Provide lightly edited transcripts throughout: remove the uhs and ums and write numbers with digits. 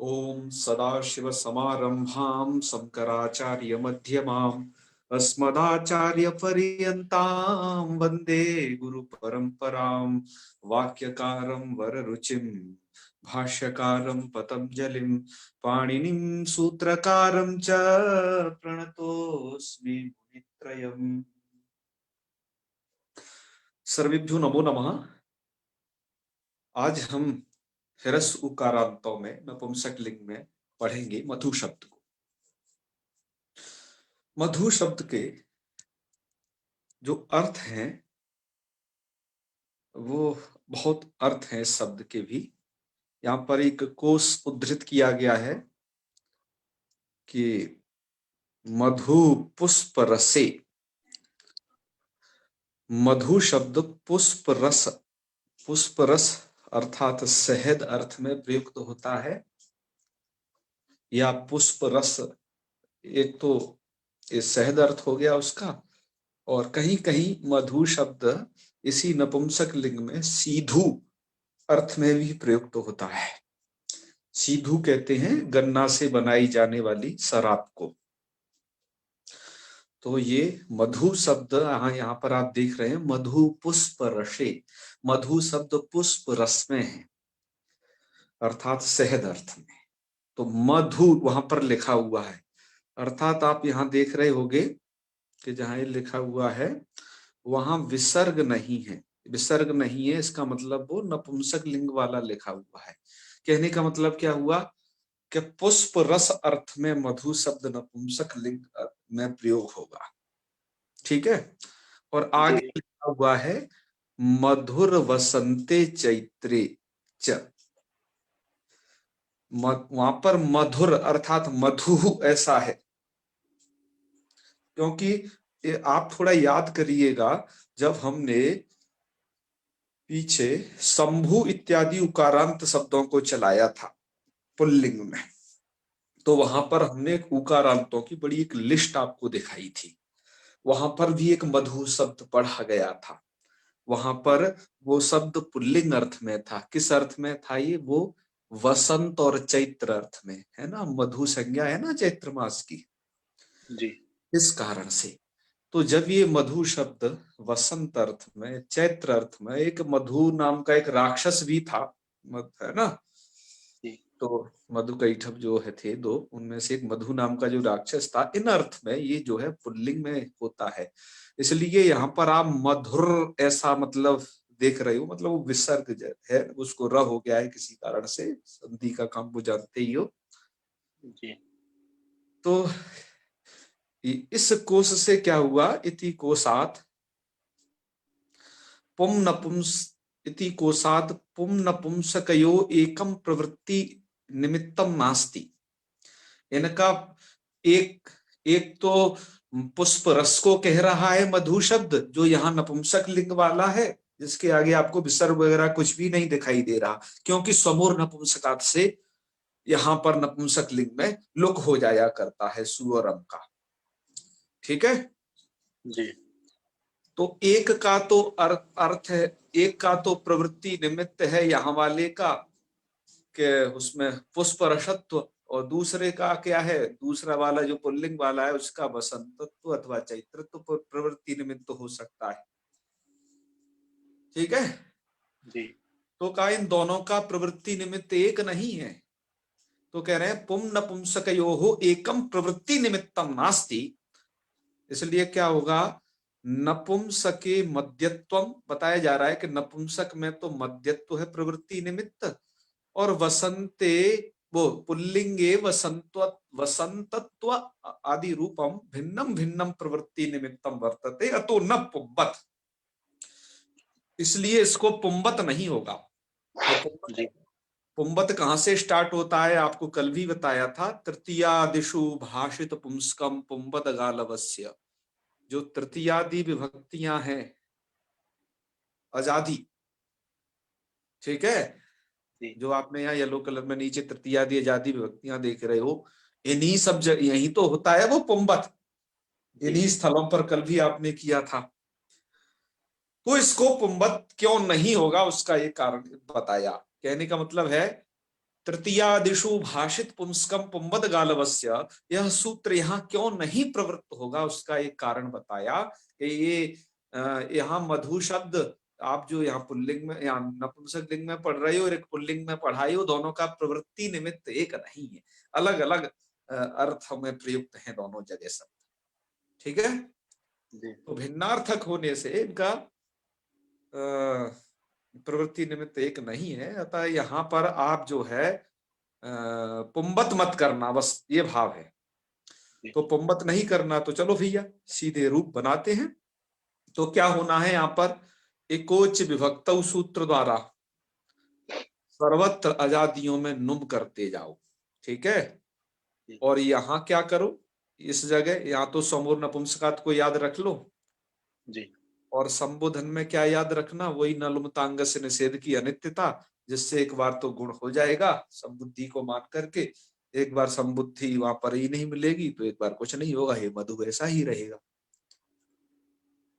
ओम सदाशिवसमारंभां शंकराचार्यमध्यमाम् अस्मदाचार्यपर्यन्तां वन्दे गुरुपरम्परां। वाक्यकारं वररुचिं भाष्यकारं पतञ्जलिं पाणिनिं सूत्रकारं च प्रणतोऽस्मि मुनित्रयम्। सर्वेभ्यो नमो नमः। आज हम हिरस उकारांतों में नपुंसक लिंग में पढ़ेंगे मधु शब्द को। मधु शब्द के जो अर्थ हैं वो बहुत अर्थ हैं इस शब्द के भी। यहाँ पर एक कोश उद्धृत किया गया है कि मधु पुष्प रसे। मधु शब्द पुष्प रस अर्थात शहद अर्थ में प्रयुक्त होता है, या पुष्प रस एक तो ये शहद अर्थ हो गया उसका, और कहीं कहीं मधु शब्द इसी नपुंसक लिंग में सीधु अर्थ में भी प्रयुक्त होता है। सीधु कहते हैं गन्ना से बनाई जाने वाली शराब को। तो ये मधु शब्द यहाँ पर आप देख रहे हैं, मधु पुष्प रसे। मधु शब्द पुष्प रस में है अर्थात शहद अर्थ में। तो मधु वहां पर लिखा हुआ है, अर्थात आप यहाँ देख रहे होंगे कि जहां ये लिखा हुआ है वहां विसर्ग नहीं है। विसर्ग नहीं है इसका मतलब वो नपुंसक लिंग वाला लिखा हुआ है। कहने का मतलब क्या हुआ कि पुष्प रस अर्थ में मधु शब्द नपुंसक लिंग में प्रयोग होगा। ठीक है। और आगे लिखा हुआ है मधुर वसंते चैत्रे च। वहां पर मधुर अर्थात मधु ऐसा है, क्योंकि आप थोड़ा याद करिएगा जब हमने पीछे शंभु इत्यादि उकारांत शब्दों को चलाया था पुल्लिंग में, तो वहां पर हमने उकारांतों की बड़ी एक लिस्ट आपको दिखाई थी। वहां पर भी एक मधु शब्द पढ़ा गया था। वहां पर वो शब्द पुल्लिंग अर्थ में था। किस अर्थ में था ये? वो वसंत और चैत्र अर्थ में है ना, मधु संज्ञा है ना चैत्र मास की जी। इस कारण से। तो जब ये मधु शब्द वसंत अर्थ में चैत्र अर्थ में, एक मधु नाम का एक राक्षस भी था, है ना। तो मधु कैटभ जो है थे दो, उनमें से एक मधु नाम का जो राक्षस था, इन अर्थ में ये जो है पुल्लिंग में होता है। इसलिए यहाँ पर आप मधुर ऐसा मतलब देख रहे हो, मतलब वो विसर्ग है, उसको र हो गया है किसी कारण से, संधि का काम वो जानते ही हो। जी। तो इस कोश से क्या हुआ? इति कोशात पुम नपुंस इति कोशात पुम नपुंसकयो एकम प्रवृत्ति निमित्तम नास्ति। इनका एक एक तो पुष्प रस को कह रहा है मधु शब्द, जो यहाँ नपुंसक लिंग वाला है, जिसके आगे आपको विसर्ग वगैरह कुछ भी नहीं दिखाई दे रहा, क्योंकि समूर नपुंसकात से यहाँ पर नपुंसक लिंग में लुक हो जाया करता है सुअरम का। ठीक है जी। तो एक का तो अर्थ है, एक का तो प्रवृत्ति निमित्त है यहाँ वाले का कि उसमें पुष्प रसत्व, और दूसरे का क्या है? दूसरा वाला जो पुल्लिंग वाला है उसका वसंतत्व अथवा चैत्रत्व प्रवृत्ति निमित्त हो सकता है। ठीक है। जी। तो कहा इन दोनों का प्रवृत्ति निमित्त एक नहीं है। तो कह रहे हैं पुम नपुंसकयोः एकम प्रवृत्ति निमित्तम नास्ति। इसलिए क्या होगा? नपुंसके मध्यत्वम बताया जा रहा है कि नपुंसक में तो मध्यत्व है प्रवृत्ति निमित्त, और वसंते वो पुल्लिंगे वसंतत्व आदि रूपम भिन्नम भिन्नम प्रवृत्ति निमित्तम वर्तते अतो न पुब्बत। इसलिए इसको पुंबत नहीं होगा। तो पुंबत कहां से स्टार्ट होता है? आपको कल भी बताया था, तृतीयादिषु भाषित पुंस्कम पुंबत गालवस्य। जो तृतीयादि विभक्तियां हैं अजादि, ठीक है, जो आपने यहाँ येलो कलर में नीचे तृतीयादि अजादि विभक्तियां देख रहे हो, इन्हीं सब यही तो होता है वो पुंबत। इन्हीं स्थलों पर कल भी आपने किया था। तो इसको पुंबत क्यों नहीं होगा उसका एक कारण बताया। कहने का मतलब है तृतीयादिषु भाषित पुंस्कम पुंबद गालवस्य, यह सूत्र यहाँ क्यों नहीं प्रवृत्त होगा, उसका एक कारण बताया कि ये यहाँ मधु शब्द आप जो यहाँ पुल्लिंग में या नपुंसक लिंग में पढ़ रहे हो और एक पुल्लिंग में पढ़ाई हो, दोनों का प्रवृत्ति निमित्त एक नहीं है, अलग अलग अर्थ में प्रयुक्त हैं दोनों जगह शब्द। ठीक है, तो भिन्नार्थक होने से इनका प्रवृत्ति निमित्त एक नहीं है। अतः यहाँ पर आप जो है पुंबत मत करना, बस ये भाव है। तो पुंबत नहीं करना, तो चलो भैया सीधे रूप बनाते हैं। तो क्या होना है यहाँ पर, एकोच विभक्तौ सूत्र द्वारा सर्वत्र अजादियों में नुम करते जाओ। ठीक है, और यहाँ क्या करो, इस जगह यहाँ तो समूर नपुंसकात को याद रख लो जी, और और संबोधन में क्या याद रखना, वही नलुमतांग से निषेध की अनित्यता, जिससे एक बार तो गुण हो जाएगा संबुद्धि को मान करके, एक बार संबुद्धि वहां पर ही नहीं मिलेगी तो एक बार कुछ नहीं होगा, हे मधु ऐसा ही रहेगा।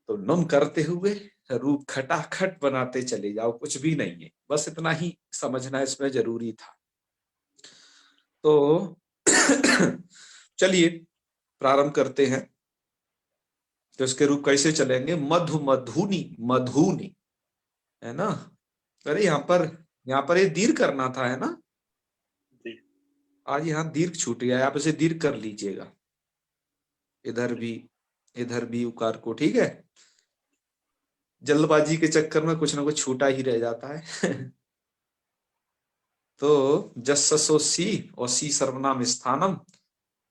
तो नुम करते हुए रूप खटाखट बनाते चले जाओ, कुछ भी नहीं है, बस इतना ही समझना इसमें जरूरी था। तो चलिए प्रारंभ करते हैं। तो इसके रूप कैसे चलेंगे, मधु मधुनी मधुनी, है ना। अरे यहाँ पर ये दीर्घ करना था, है ना। आज यहाँ दीर्घ छूट गया है, आप इसे दीर्घ कर लीजिएगा, इधर भी उकार को। ठीक है, जल्दबाजी के चक्कर में कुछ ना कुछ छूटा ही रह जाता है। तो जस्सो सी, और सी सर्वनाम स्थानम,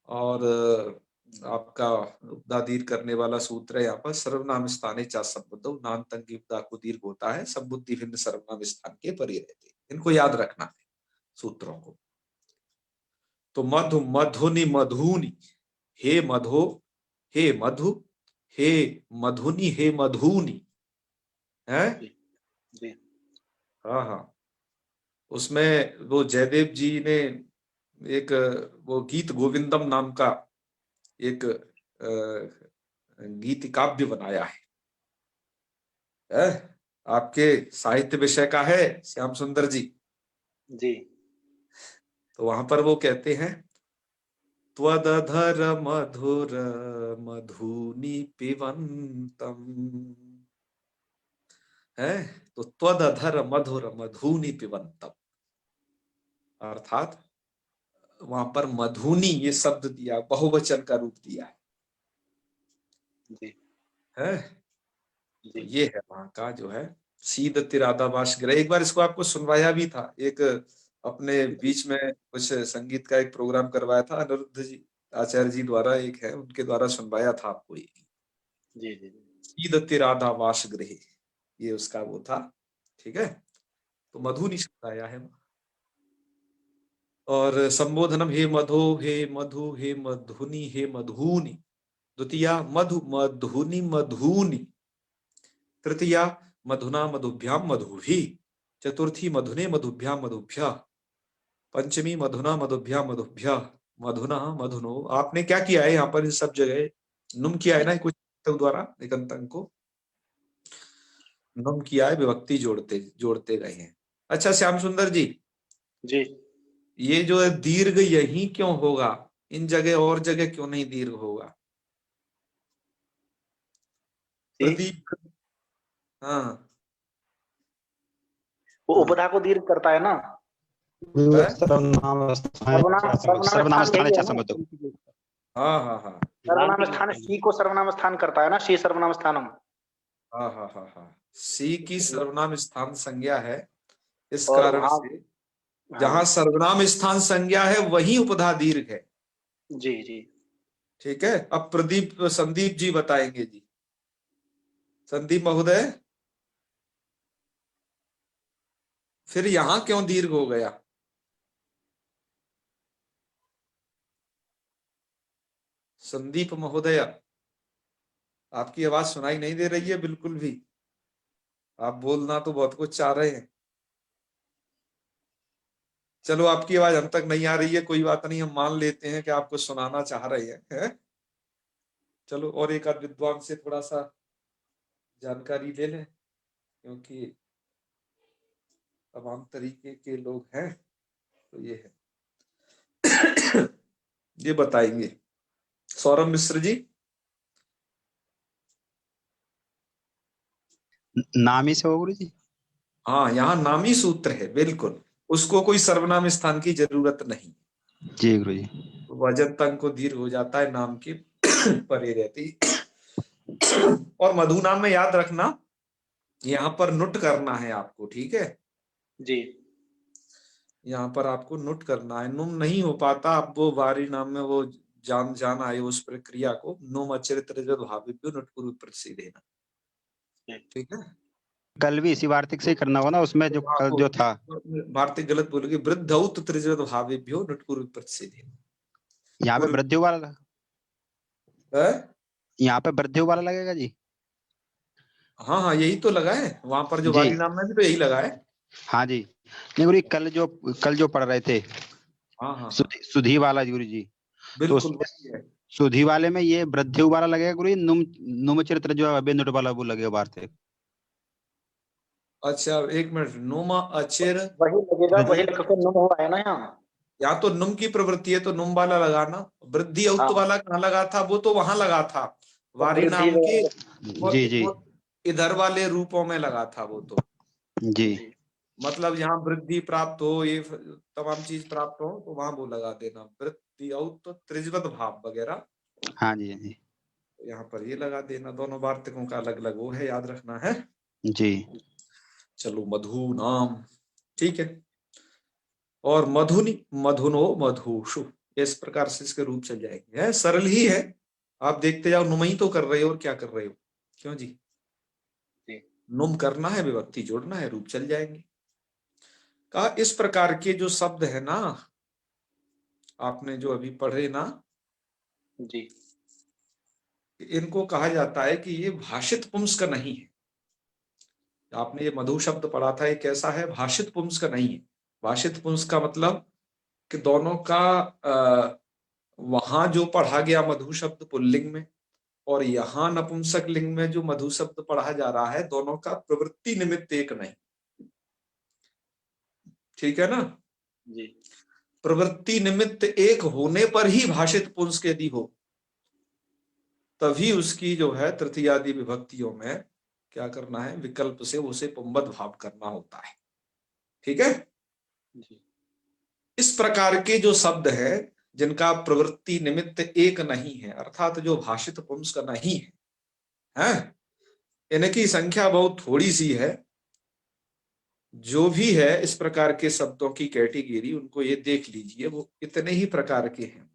और आपका उपदा दीर्घ करने वाला सूत्र है यहाँ पर, सर्वनाम स्थाने चा संबुद्धौ, नान्तंगी उपदा को दीर्घ होता है, संबुद्धि भिन्न सर्वनाम स्थान के परे रहते, इनको याद रखना है सूत्रों को। तो मधु मधुनि मधुनी, हे मधु हे मधु, हे मधुनी हे मधुनी, है। हाँ हाँ, उसमें वो जयदेव जी ने एक वो गीत गोविंदम नाम का एक गीत काव्य बनाया है? आपके साहित्य विषय का है श्याम सुंदर जी। जी, तो वहां पर वो कहते हैं, त्वदधर मधुर मधुनि पिबन्तम, है। तो त्वदधर मधुर मधुनि पिबन्तम, अर्थात वहां पर मधुनी ये शब्द दिया, बहुवचन का रूप दिया है। तो ये है वहां का जो है सीद तिरादाबाश ग्रह। एक बार इसको आपको सुनवाया भी था, एक अपने बीच में कुछ संगीत का एक प्रोग्राम करवाया था अनिरुद्ध जी आचार्य जी द्वारा, एक है उनके द्वारा सुनवाया था आपको ये। जी, जी, सीद तिरादाबाश ग्रह, ये उसका वो था। ठीक है, तो मधुनी शब्द आया है। और संबोधनम हे मधो हे मधु हे मधुनी हे मधुनी, द्वितीया मधु मधुनी मधुनी, तृतीया मधुना मधुभ्याम मधुभी, चतुर्थी मधुने मधुभ्याम मधुभ्य, पंचमी मधुना मधुभ्याम मधुभ्य, मधुना मधुनो। आपने क्या किया है यहाँ पर इन सब जगह नुम किया है ना, कुछ द्वारा निकंतन को नुम किया है, विभक्ति जोड़ते जोड़ते गए हैं। अच्छा श्याम सुंदर जी, जी, ये जो है दीर्घ यही क्यों होगा, इन जगह और जगह क्यों नहीं दीर्घ होगा। प्रदीप, हाँ वो उपधा को दीर्घ करता है ना, सर्वनाम सर्वनाम स्थान यही है ना। हाँ हाँ हाँ सर्वनाम स्थान सी को सर्वनाम स्थान करता है ना, सी सर्वनाम स्थानम। हाँ हाँ हाँ हाँ, सी की सर्वनाम स्थान संज्ञा है, इस और कारण वहाँ, से हाँ, जहां सर्वनाम स्थान संज्ञा है वही उपधा दीर्घ है। जी, जी, ठीक है, अब प्रदीप संदीप जी बताएंगे जी, संदीप महोदय फिर यहां क्यों दीर्घ हो गया। संदीप महोदय आपकी आवाज सुनाई नहीं दे रही है बिल्कुल भी, आप बोलना तो बहुत कुछ चाह रहे हैं। चलो आपकी आवाज हम तक नहीं आ रही है, कोई बात नहीं, हम मान लेते हैं कि आप कुछ सुनाना चाह रहे हैं, है? चलो और एक आध विद्वान से थोड़ा सा जानकारी ले लें, क्योंकि तमाम तरीके के लोग हैं। तो ये है। ये बताएंगे सौरभ मिश्र जी। नामी से हो गुरु जी। हाँ, यहाँ नामी सूत्र है, बिल्कुल, उसको कोई सर्वनाम स्थान की जरूरत नहीं। जी गुरु जी। वजन तंग को दीर्घ हो जाता है, नाम की परे रहती। और मधु नाम में याद रखना, यहाँ पर नुट करना है आपको, ठीक है जी। यहाँ पर आपको नुट करना है, नुम नहीं हो पाता। आप वो वारी नाम में वो जान आए उस प्रक्रिया को, नुम अचरित्र भाविभ्यो नुटपुर विप्रति देना, ठीक है। कल भी इसी वार्तिक से ही करना होगा ना, उसमें जो कल जो था। वार्तिक गलत बोलोगे, वृद्धौत त्रिजत भाविभ्यो नुटपुर विप्रति देना। यहाँ पे वृद्धियों वाला, यहाँ पे वृद्धियों वाला लगेगा जी। हाँ हाँ, यही तो लगा है वहां पर, जो जी वारी नाम में भी तो यही लगा है। हाँ जी। नहीं गुरु जी, कल जो पढ़ रहे थे हाँ हाँ, सुधी वाला गुरु जी, तो बिल्कुल उसमें वही है। सुधी वाले में ये वृद्धि वाला लगेगा गुरु जी, नुम चरित्र जो है बेनुट वाला वो लगेगा वार्तिक। अच्छा एक मिनट, नुमा अचिर, वही लगेगा, वही क्योंकि नुम हुआ है ना यहाँ। या तो नुम की प्रवृत्ति है तो नुम वाला लगाना, वृद्धि औत हाँ, वाला कहाँ लगा था, वो तो वहां लगा था तो वारी वृद्धि नाम के, जी जी वो इधर वाले रूपों में लगा था वो तो। जी। मतलब यहाँ वृद्धि प्राप्त हो, ये तमाम चीज प्राप्त हो, तो वहां वो लगा देना, वृद्धि औत त्रिजवत भाव वगैरह, हाँ जी जी यहाँ पर ये लगा देना। दोनों वार्तिकों का अलग अलग वो है, याद रखना है। जी। चलो, मधु नाम, ठीक है। और मधुनि, मधुनो मधुषु, इस प्रकार से इसके रूप चल जाएंगे। है सरल ही है, आप देखते जाओ। नुमई तो कर रहे हो और क्या कर रहे हो, क्यों जी? नुम करना है, विभक्ति जोड़ना है, रूप चल जाएंगे। कहा इस प्रकार के जो शब्द है ना, आपने जो अभी पढ़े ना जी। इनको कहा जाता है कि ये भाषित पुंस्क नहीं है। आपने ये मधु शब्द पढ़ा था, ये कैसा है? भाषित पुंस्क नहीं है। भाषित पुंस्क का मतलब कि दोनों का वहां जो पढ़ा गया मधु शब्द पुल्लिंग में, और यहाँ नपुंसक लिंग में जो मधु शब्द पढ़ा जा रहा है, दोनों का प्रवृत्ति निमित्त एक नहीं, ठीक है ना? जी। प्रवृत्ति निमित्त एक होने पर ही भाषित पुंस्क यदि हो, तभी उसकी जो है तृतीयादि विभक्तियों में क्या करना है, विकल्प से उसे पुंबद भाव करना होता है, ठीक है। जी। इस प्रकार के जो शब्द है जिनका प्रवृत्ति निमित्त एक नहीं है, अर्थात जो भाषित पुंस्क नहीं है, इनकी संख्या बहुत थोड़ी सी है। जो भी है इस प्रकार के शब्दों की कैटेगरी, उनको ये देख लीजिए, वो इतने ही प्रकार के हैं।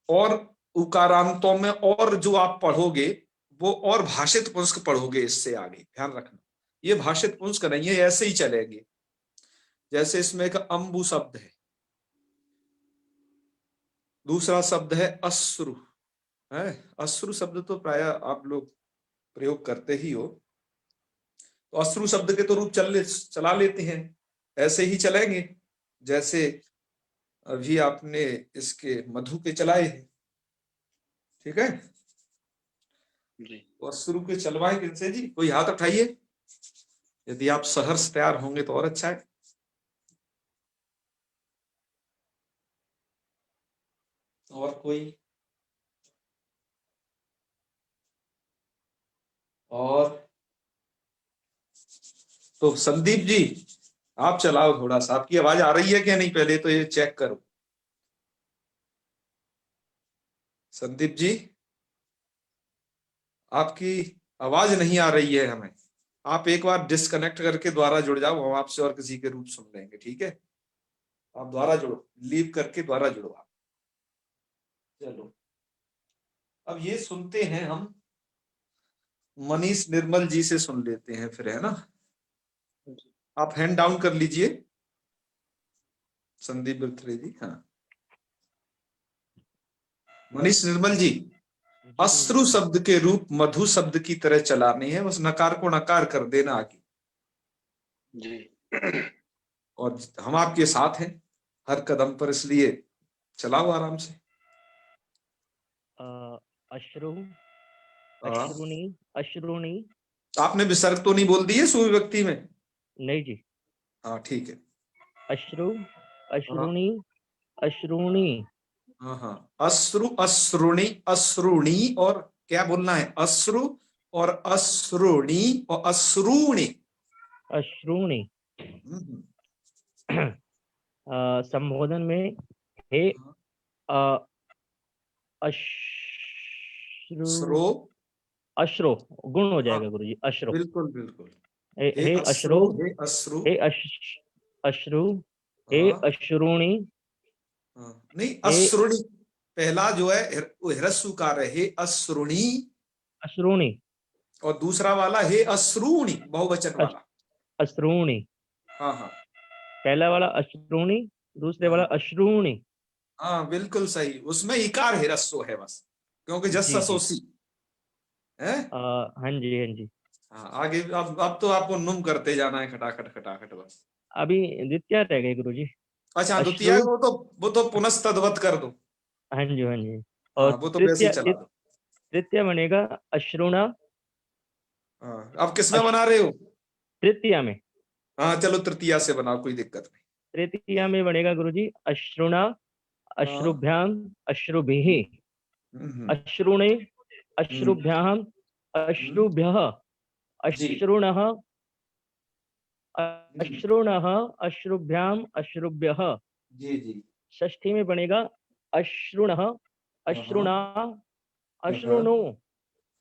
और उकारांतों में और जो आप पढ़ोगे वो और भाषित पुंस्क पढ़ोगे इससे आगे, ध्यान रखना। ये भाषित पुंस्क नहीं है, ऐसे ही चलेंगे। जैसे इसमें एक अंबु शब्द है, दूसरा शब्द है अश्रु, है अश्रु शब्द तो प्राय आप लोग प्रयोग करते ही हो। तो अश्रु शब्द के तो रूप चला लेते हैं, ऐसे ही चलेंगे जैसे अभी आपने इसके मधु के चलाए हैं, ठीक है। जी। तो अश्रु के चलवाए किनसे जी? कोई हाथ उठाइए, यदि आप सहर्ष तैयार होंगे तो और अच्छा है। और कोई? और तो संदीप जी आप चलाओ थोड़ा सा, आपकी आवाज आ रही है क्या नहीं, पहले तो ये चेक करो। संदीप जी आपकी आवाज नहीं आ रही है हमें, आप एक बार डिस्कनेक्ट करके दोबारा जुड़ जाओ, हम आपसे और किसी के रूप सुन लेंगे, ठीक है। आप दोबारा जुड़ो, लीव करके दोबारा जुड़ो आप। चलो, अब ये सुनते हैं हम मनीष निर्मल जी से, सुन लेते हैं फिर, है ना। आप हैंड डाउन कर लीजिए संदीप बिरथरे जी। हाँ, मनीष निर्मल जी, अश्रु शब्द के रूप मधु शब्द की तरह चलाने हैं, बस नकार को नकार कर देना आगे। जी। और हम आपके साथ हैं हर कदम पर, इसलिए चलाओ आराम से। अश्रु, अश्रुनी, अश्रुनी। आपने विसर्ग तो नहीं बोल दिए सुविभक्ति में? नहीं जी। हाँ ठीक है। अश्रु, अश्रुणी, अश्रूणी, हाँ हाँ, अश्रु, अश्रुणी, अश्रुणी, और क्या बोलना है? अश्रु और अश्रुणी और अश्रूणी। अश्रूणी। हम्म, संबोधन में हे हाँ, अ, अश्रु, अश्रो, अश्रो गुण हो हाँ जाएगा गुरु जी। अश्रो, बिल्कुल बिल्कुल। हे हे अश्रो, अश्रो, हे अश्रु। हे अश्रु, हे हाँ अश्रूणी, हाँ, नहीं हे अश्रुणी, पहला जो है वो ह्रस्वकार है, हे अश्रुणी, अश्रूणी, और दूसरा वाला हे अश्रूणी, बहुवचन अश- वाला। अश्रूणी। हाँ हाँ पहला वाला अश्रूणी, दूसरे वाला हाँ अश्रूणी। हाँ बिल्कुल सही, उसमें इकार है, ह्रस्व है बस, क्योंकि जस जी जी। असोसी है। हाँ जी, हाँ जी। हाँ आगे, अब तो आपको नुम करते जाना है, खटाखट खटाखट बस। अभी द्वितीय रह गई गुरु जी। अच्छा द्वितीय, अश्रु, वो तो पुनस्तद्वत कर दो। हाँ जी, हाँ जी। और हाँ वो तो वैसे ही चला दो। तृतीय बनेगा अश्रुणा। हाँ अब किसमें अश बना रहे हो? तृतीया में, हाँ चलो तृतीया से बनाओ, कोई दिक्कत नहीं। तृतीया में बनेगा गुरु जी अश्रुणा, हाँ अश्रुभ्याम, अश्रुभिः, हम्म, अश्रुणे, हम्म, अश्रुभ्याम, हम्म, अश्रुभ्यः, जी अश्रुणः, जी अश्रुणः, अश्रुभ्याम, अश्रुभ्यः। जी जी। षष्ठी में बनेगा अश्रुणः, हाँ हाँ अश्रुणा, हाँ अश्रुणो,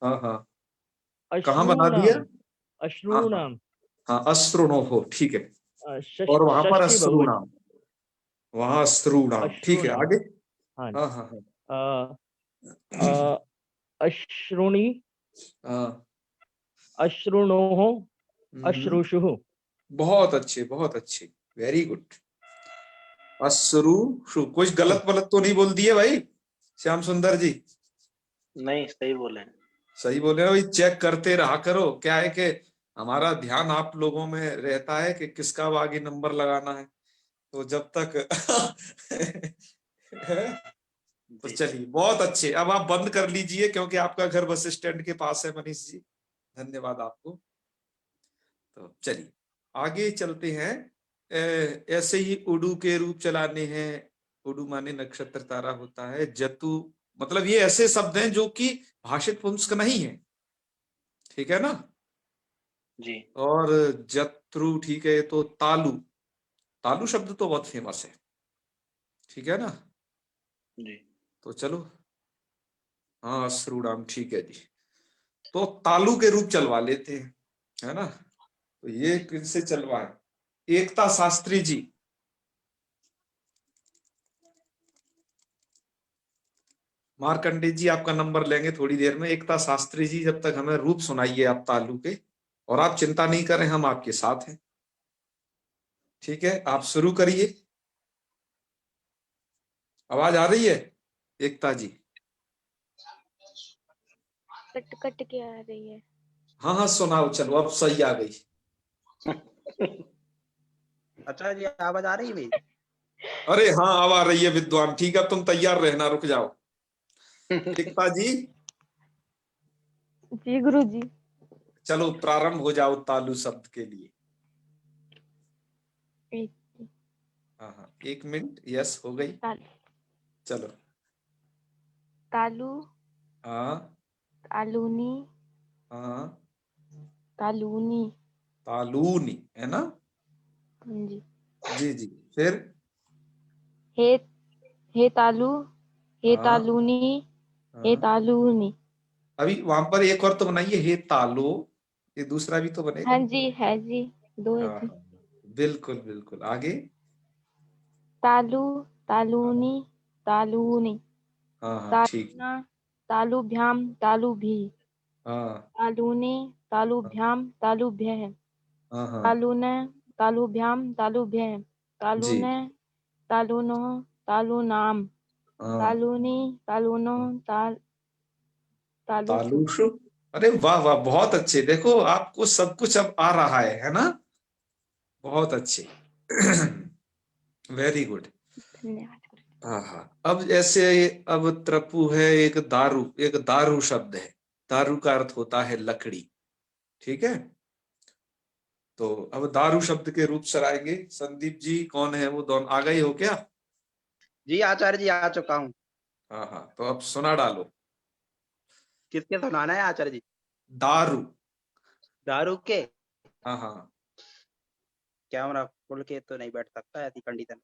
हाँ हाँ, कहाँ बना दिया? अश्रूणाम, हाँ हाँ अश्रूणाम। हाँ, अश्रुणो हो, ठीक है। और वहां पर षष्ठी बहुवचन अश्रुणाम, वहां अश्रुणाम, ठीक है, अश्रूणाम। आगे। हाँ जी। हाँ हाँ हाँ अ, अ, अश्रुणी, हाँ, अश्रुणोः, हम्म, अश्रुषुः। बहुत अच्छे बहुत अच्छे, वेरी गुड। अश्रु शु, कुछ गलत वलत तो नहीं बोल दिए भाई श्याम सुंदर जी? नहीं, सही बोले। सही बोले हो भाई, चेक करते रहा करो, क्या है कि हमारा ध्यान आप लोगों में रहता है कि किसका आगे नंबर लगाना है, तो जब तक तो जी। चलिए बहुत अच्छे, अब आप बंद कर लीजिए क्योंकि आपका घर बस स्टैंड के पास है मनीष जी। धन्यवाद आपको। तो चलिए आगे चलते हैं। ऐसे ही उडू के रूप चलाने हैं। उडू माने नक्षत्र तारा होता है। जतु मतलब ये ऐसे शब्द हैं जो कि भाषित पुंस्क नहीं है, ठीक है ना। जी। और जत्रु, ठीक है, तो तालु, तालु शब्द तो बहुत फेमस है, ठीक है ना। जी। तो चलो, हाँ श्रूराम, ठीक है जी। तो तालु के रूप चलवा लेते हैं, है ना। तो ये किनसे चलवाए? एकता शास्त्री जी। मार्कंडे जी आपका नंबर लेंगे थोड़ी देर में। एकता शास्त्री जी, जब तक हमें रूप सुनाइए आप तालु के, और आप चिंता नहीं करें, हम आपके साथ हैं, ठीक है। आप शुरू करिए। आवाज आ रही है एकता जी? कट कट के आ रही है। हाँ हाँ सुनाओ, चलो अब सही आ गई। अच्छा जी, आवाज आ रही है मेरी? अरे हाँ अब आ रही है विद्वान, ठीक है, अब तुम तैयार रहना, रुक जाओ। एकता जी जी गुरु जी। चलो प्रारंभ हो जाओ तालु शब्द के लिए। एक हाँ हाँ 1 मिनट, यस हो गई। ताल, चलो। तालू, हाँ तालूनी, हाँ, तालूनी। तालूनी है ना। हाँ जी। जी जी, फिर? हे हे तालू, हे हाँ तालूनी, हे हाँ, तालूनी। अभी वहां पर एक और तो बनाइए, हे तालो, ये दूसरा भी तो बनेगा। हाँ जी, है जी, दो है हाँ जी। हाँ, बिल्कुल बिल्कुल, आगे। तालू, हाँ तालूनी, तालूनी। हाँ हाँ, ठीक है। तालूना, तालुभ्याम, तालुभी। हाँ तालूने, हाँ तालुभ्याम, तालुभ्यः। हाँ हाँ, तालूने, तालुभ्याम, तालुभ्यः। जी, तालूने, तालुनः, तालूनाम। हाँ। तालूनी, तालूनो, तालुषु। तालुशु, अरे वाह वाह, बहुत अच्छे, देखो आपको सब कुछ अब आ रहा है ना। बहुत अच्छे। Very good. धन्यवाद गुरु जी। हाँ हाँ, अब ऐसे, अब त्रपु है, एक दारू, एक दारू शब्द है। दारू का अर्थ होता है लकड़ी, ठीक है। तो अब दारू शब्द के रूप सराएंगे। संदीप जी कौन है वो, दोनों आ गए हो क्या? जी आचार्य जी आ चुका हूँ। हाँ हाँ, तो अब सुना डालो। किसके सुनाना है आचार्य जी? दारू। दारू के? हाँ हाँ, कैमरा खोल के तो नहीं बैठ सकता ऐसी कंडीशन।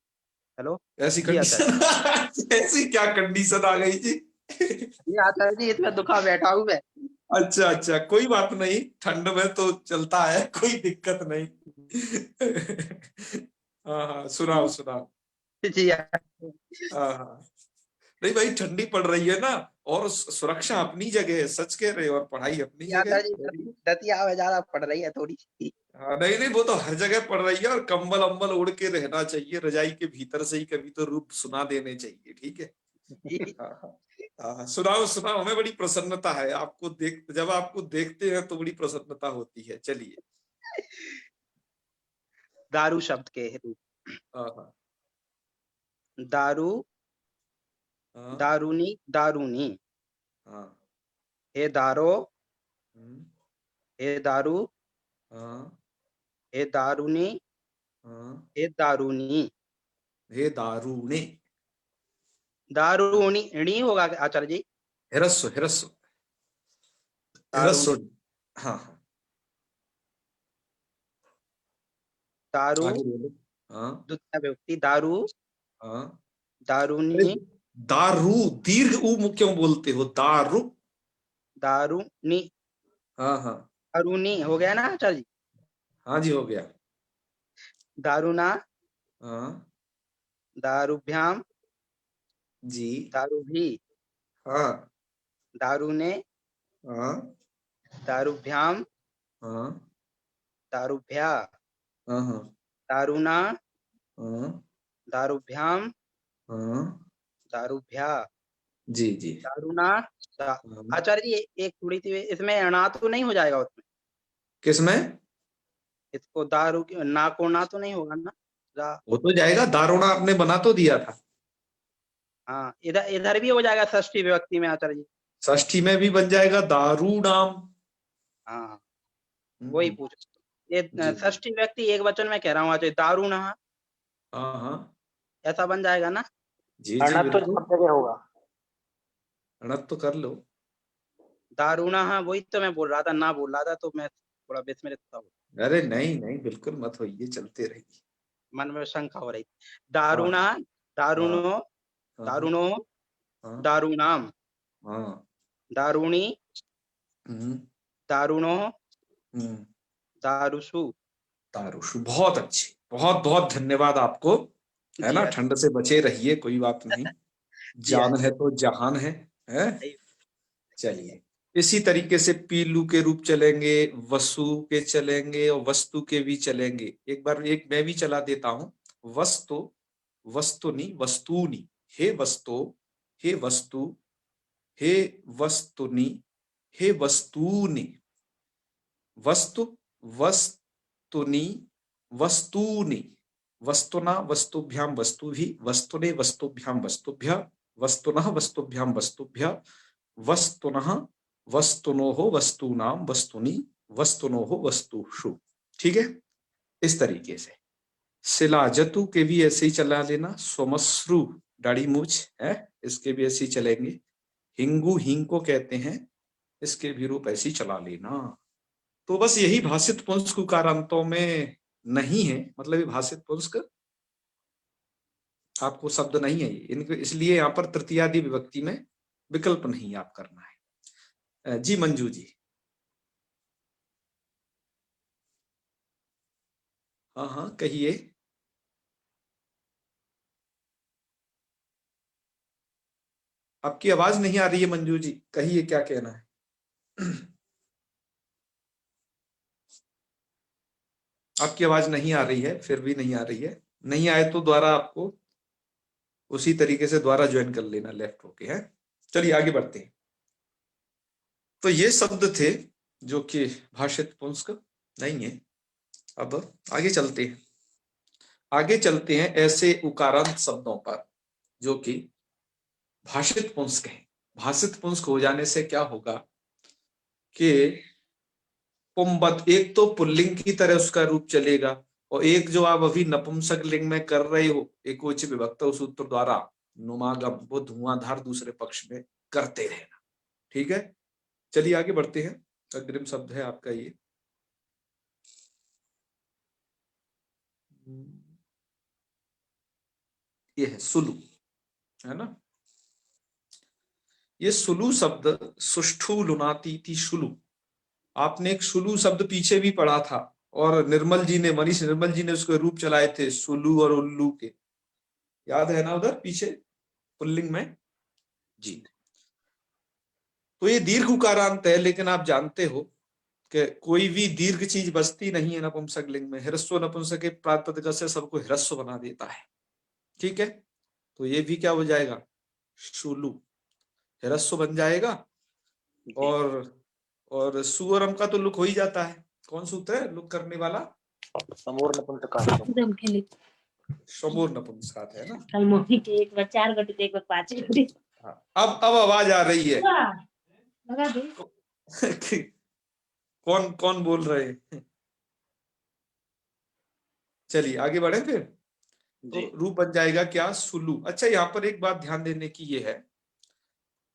हेलो। ऐसी जी आचार्य कंडीशन ऐसी क्या कंडीशन आ गई जी? जी आचार्य जी इसमें दुखा बैठा हूँ मैं। अच्छा अच्छा, कोई बात नहीं, ठंड में तो चलता है, कोई दिक्कत नहीं। हाँ हाँ, सुनाओ सुनाओ। जी हाँ हाँ, नहीं भाई, ठंडी पड़ रही है ना, और सुरक्षा अपनी जगह है, सच कह रहे हो, और पढ़ाई अपनी जगह आचार्य है। जी दतिया में ज्यादा पड़ रही है थोड़ी सी। हाँ नहीं नहीं, वो तो हर जगह पड़ रही है, और कंबल अम्बल ओढ़ के रहना चाहिए, रजाई के भीतर से ही कभी तो रूप सुना देने चाहिए, ठीक है। हाँ हाँ हाँ, सुनाओ सुनाओ, हमें बड़ी प्रसन्नता है आपको देख, जब आपको देखते हैं तो बड़ी प्रसन्नता होती है, चलिए। दारू शब्द के रूप। हाँ हाँ दारू, हाँ दारूनी, दारूनी। हाँ, हे दारो, हम्म, हे दारू, हाँ हे दारूनी, हाँ, हे दारूनी। हे दारूणे। दारूनी णी होगा आचार्य जी? हिरस्व हिरस्व हिरस्व। दारूनी, हाँ हाँ, दारू आगे बोलो। हाँ द्वितीय विभक्ति दारू, हाँ, अरे दारूनी, दारू, दीर्घ ऊ क्यों बोलते हो, दारू। दारूनी, हाँ हाँ दारूनी हो गया ना आचार्य जी? हाँ जी, हो गया। दारूना, हाँ दारूभ्याम, जी। दारूभी, हाँ दारूने, हाँ दारूभ्याम, हाँ दारूभ्या, हाँ हाँ दारूना, हाँ दारूभ्याम, हाँ, दारूभ्या, जी जी। दारूना। हाँ। आचार्य जी एक थोड़ी सी इसमें अणा तो नहीं हो जाएगा उसमें? किसमें? इसको दारू ना को ना तो नहीं होगा ना? हो तो जाएगा, दारुणा आपने बना तो दिया था। हाँ इधर इधर भी हो जाएगा षष्ठी विभक्ति में आचार्य जी? षष्ठी में भी बन जाएगा, दारूणाम। हाँ वही हम्म, पूछ। ये जी जी। षष्ठी व्यक्ति एक वचन में कह रहा हूँ आचार्य, दारूण हाँ हाँ, ऐसा बन जाएगा ना? जी जी अर्णव तो बिल्कुल। सब जगह होगा। अणत तो कर लो। दारूण वही तो मैं बोल रहा था, ना बोल रहा था तो मैं थोड़ा विस्मृत था। अरे नहीं नहीं, बिल्कुल मत होइए, चलते रहिए। मन में शंका हो रही। हाँ दारुणा, हाँ दारुणो, हाँ हाँ दारुणो, हाँ दारुणाम, हाँ, दारुणी, हम्म दारुणो, हम्म, दारुषु। तारुषु, बहुत अच्छी, बहुत बहुत धन्यवाद आपको। है जी ना, अच्छा। ठंड से बचे रहिए, कोई बात नहीं। जी जान अच्छा। है तो जहान है। हैं? चलिए, इसी तरीके से पीलू के रूप चलेंगे, वसु के चलेंगे, और वस्तु के भी चलेंगे। एक बार एक मैं भी चला देता हूं। वस्तु, वस्तुनि, वस्तुनि। हे वस्तु, हे वस्तु, हे वस्तुनि, हे वस्तूनि। वस्तु, वस्तुनि, वस्तूनि। वस्तुना वस्तुभ्याम वस्तुभिः, वस्तुने वस्तुभ्याम वस्तुभ्यः, वस्तुनः वस्तुभ्याम वस्तुभ्यः, वस्तुनः वस्तुनोः वस्तूनाम वस्तुनि, वस्तुनोः वस्तुषु। ठीक है, इस तरीके से। शिलाजतु के भी ऐसे ही चला लेना। सोमश्रु, दाढ़ी मूछ है, इसके भी ऐसे ही चलेंगे। हिंगू, हिंग को कहते हैं, इसके भी रूप ऐसे ही चला लेना। तो बस यही भाषित पुंस्क कारांतों में नहीं है, मतलब ये भाषित पुंस्क आपको शब्द नहीं है इनको, इसलिए यहाँ पर तृतीयादि विभक्ति में विकल्प नहीं आप करना है। जी मंजू जी। हाँ हाँ कहिए। आपकी आवाज नहीं आ रही है मंजू जी, कहिए क्या कहना है। आपकी आवाज नहीं आ रही है, फिर भी नहीं आ रही है। नहीं आए तो द्वारा आपको उसी तरीके से द्वारा ज्वाइन कर लेना, लेफ्ट होके है। चलिए आगे बढ़ते हैं। तो ये शब्द थे जो कि भाषित पुंस्क नहीं है। अब आगे चलते हैं, आगे चलते हैं ऐसे उकारांत शब्दों पर जो कि भाषित पुंस्क है। भाषित पुंस्क हो जाने से क्या होगा कि पुंबत, एक तो पुल्लिंग की तरह उसका रूप चलेगा, और एक जो आप अभी नपुंसक लिंग में कर रहे हो एकोच विभक्त सूत्र द्वारा नुमागम, वो धुआंधार दूसरे पक्ष में करते रहना। ठीक है, चलिए आगे बढ़ते हैं। अग्रिम शब्द है आपका ये है सुलु, है ना। ये सुलु शब्द सुष्ठु लुनाती थी शुलु, आपने एक सुलु शब्द पीछे भी पढ़ा था, और निर्मल जी ने, मनीष निर्मल जी ने उसके रूप चलाए थे सुलु और उल्लू के, याद है ना उधर पीछे पुल्लिंग में जी। तो ये दीर्घ उकारांत है, लेकिन आप जानते हो कि कोई भी दीर्घ चीज बचती नहीं है नपुंसक लिंग में। ह्रस्व नपुंसक के प्रातिपदिक से सबको ह्रस्व बना देता है। ठीक है, तो ये भी क्या हो जाएगा, शुलु, ह्रस्व बन जाएगा। और सुअरम का तो लुक हो ही जाता है। कौन सूत्र है लुक करने वाला, समोर नपुंसकात, समोर नपुंसकात है ना। कल मम्मी के एक बार 4 घंटे तो एक बार 5 घंटे। हाँ, अब आवाज आ रही है। लगा दे। कौन कौन बोल रहे हैं, चलिए आगे बढ़े फिर। तो रूप बन जाएगा क्या, सुलु। अच्छा, यहाँ पर एक बात ध्यान देने की ये है